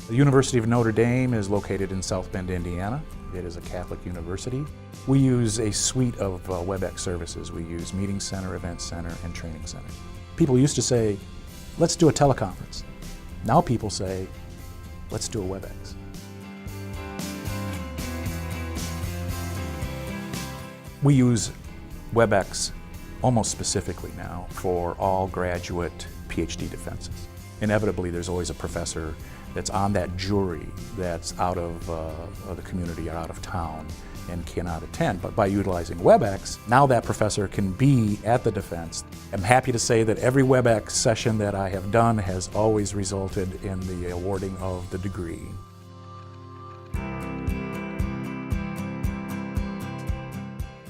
The University of Notre Dame is located in South Bend, Indiana. It is a Catholic university. We use a suite of WebEx services. We use Meeting Center, Event Center, and Training Center. People used to say, let's do a teleconference. Now people say, let's do a WebEx. We use WebEx almost specifically now for all graduate PhD defenses. Inevitably, there's always a professor that's on that jury that's out of the community or out of town and cannot attend. But by utilizing WebEx, now that professor can be at the defense. I'm happy to say that every WebEx session that I have done has always resulted in the awarding of the degree.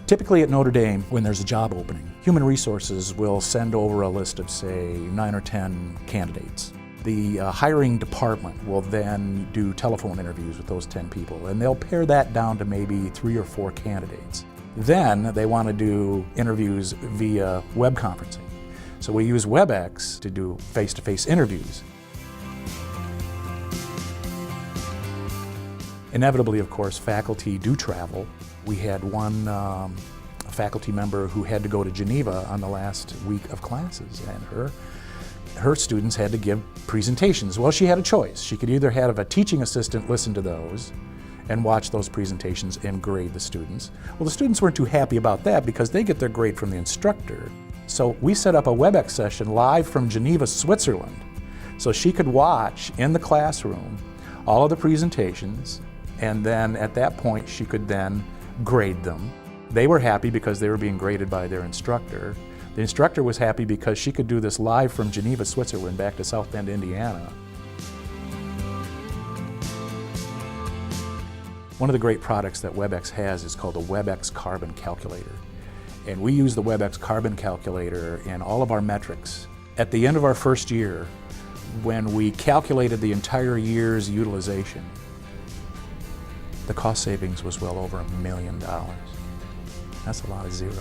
Typically at Notre Dame, when there's a job opening, Human Resources will send over a list of, say, 9 or 10 candidates. The hiring department will then do telephone interviews with those 10 people, and they'll pare that down to maybe 3 or 4 candidates. Then they want to do interviews via web conferencing. So we use WebEx to do face-to-face interviews. Inevitably, of course, faculty do travel. We had one faculty member who had to go to Geneva on the last week of classes, and her students had to give presentations. Well, she had a choice. She could either have a teaching assistant listen to those and watch those presentations and grade the students. Well, the students weren't too happy about that because they get their grade from the instructor. So we set up a WebEx session live from Geneva, Switzerland, so she could watch in the classroom all of the presentations, and then at that point she could then grade them. They were happy because they were being graded by their instructor. The instructor was happy because she could do this live from Geneva, Switzerland back to South Bend, Indiana. One of the great products that WebEx has is called the WebEx Carbon Calculator. And we use the WebEx Carbon Calculator in all of our metrics. At the end of our first year, when we calculated the entire year's utilization, the cost savings was well over $1 million. That's a lot of zeros.